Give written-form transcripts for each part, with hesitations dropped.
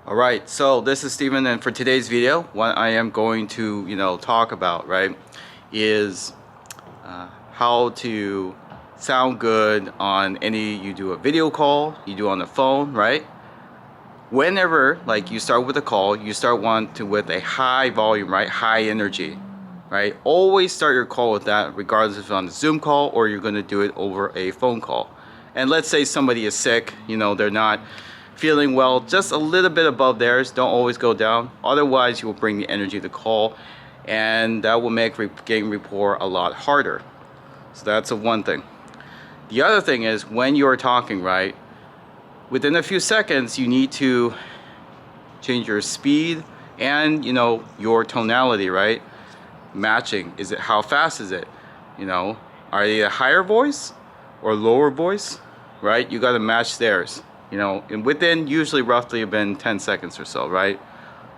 Alright, so this is Steven, and for today's video, what I am going to, talk about, right, is how to sound good on you do a video call, you do on the phone, right? Whenever, like, you start with a call, you start with a high volume, right, high energy, right? Always start your call with that, regardless if it's on a Zoom call or you're going to do it over a phone call. And let's say somebody is sick, they're not feeling well, just a little bit above theirs, don't always go down. Otherwise, you will bring the energy to the call, and that will make getting rapport a lot harder. So that's one thing. The other thing is, when you're talking, right, within a few seconds, you need to change your speed and, your tonality, right? Matching. How fast is it? Are they a higher voice or lower voice, right? You got to match theirs. And within usually roughly about 10 seconds or so, right?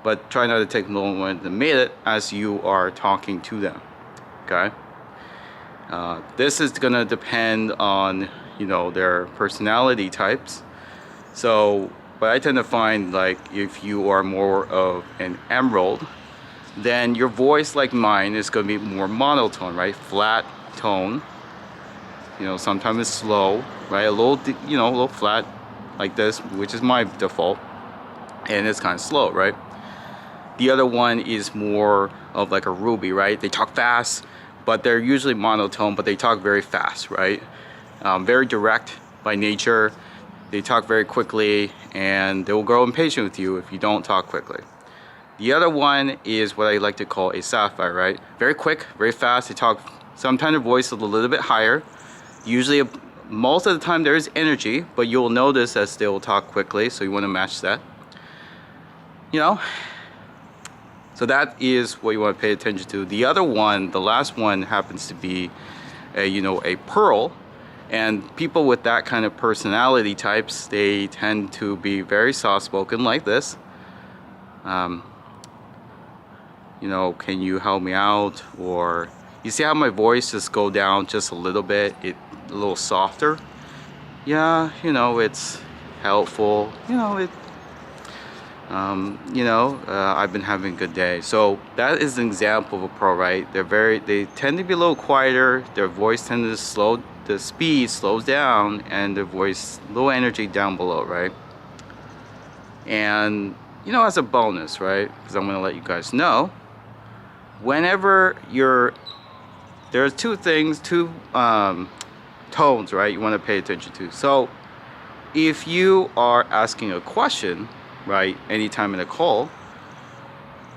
But try not to take more than a minute as you are talking to them, okay? This is gonna depend on, their personality types. So, but I tend to find, like, if you are more of an emerald, then your voice, like mine, is gonna be more monotone, right? Flat tone. Sometimes it's slow, right? A little flat, like this, which is my default, and it's kind of slow, right? The other one is more of like a ruby, right? They talk fast, but they're usually monotone, but they talk very fast, right? Very direct by nature. They talk very quickly, and they will grow impatient with you if you don't talk quickly. The other one is what I like to call a sapphire, right? Very quick, very fast. They talk, sometimes their voice is a little bit higher. Usually most of the time there is energy, but you'll notice as they will talk quickly, so you want to match that. So that is what you want to pay attention to. The other one, the last one, happens to be a pearl, and people with that kind of personality types, they tend to be very soft-spoken like this. Can you help me out? Or you see how my voice just go down just a little bit, a little softer. Yeah, it's helpful. I've been having a good day. So that is an example of a pro, right? They tend to be a little quieter. Their voice tends to the speed slows down, and their voice, low energy down below, right? And as a bonus, right? Because I'm gonna let you guys know, whenever there's two tones, right, you want to pay attention to. So if you are asking a question, right, anytime in a call,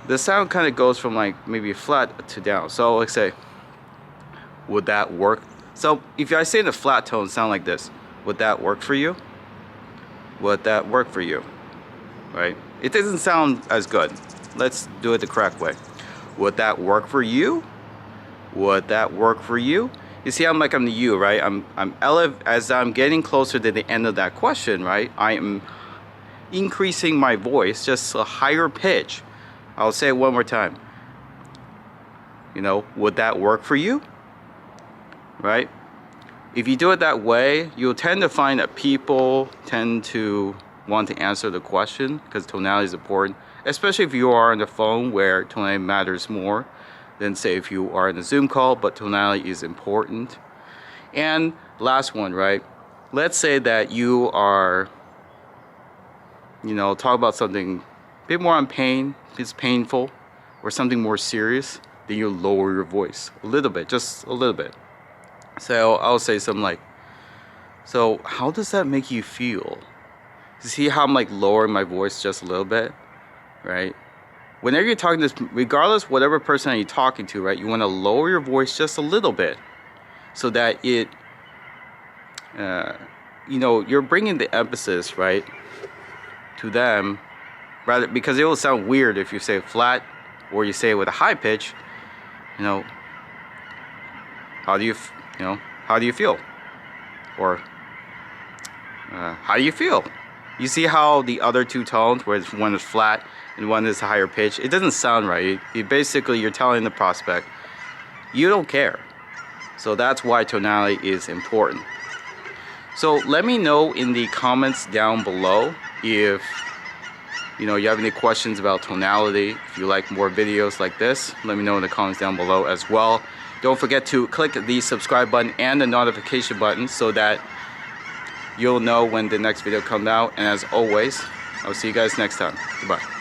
the sound kind of goes from like maybe flat to down. So like, say, would that work? So if I say in a flat tone, sound like this, would that work for you? Would that work for you? Right? It doesn't sound as good. Let's do it the correct way. Would that work for you? Would that work for you? You see, I'm the you, right? As I'm getting closer to the end of that question, right? I am increasing my voice just a higher pitch. I'll say it one more time. Would that work for you? Right? If you do it that way, you'll tend to find that people tend to want to answer the question, because tonality is important, especially if you are on the phone, where tonality matters more than, say, if you are in a Zoom call, but tonality is important. And last one, right? Let's say that you are, talk about something a bit more on pain, it's painful, or something more serious, then you lower your voice a little bit, just a little bit. So I'll say something like, so how does that make you feel? You see how I'm like lowering my voice just a little bit, right? Whenever you're talking to this, regardless whatever person you're talking to, right, you want to lower your voice just a little bit, so that you're bringing the emphasis, right, to them, rather, because it will sound weird if you say flat or you say it with a high pitch. How do you feel? Or how do you feel? You see how the other two tones, where one is flat and one is a higher pitch, it doesn't sound right. You're telling the prospect, you don't care. So that's why tonality is important. So let me know in the comments down below if you have any questions about tonality, if you like more videos like this, let me know in the comments down below as well. Don't forget to click the subscribe button and the notification button so that you'll know when the next video comes out. And as always, I'll see you guys next time. Goodbye.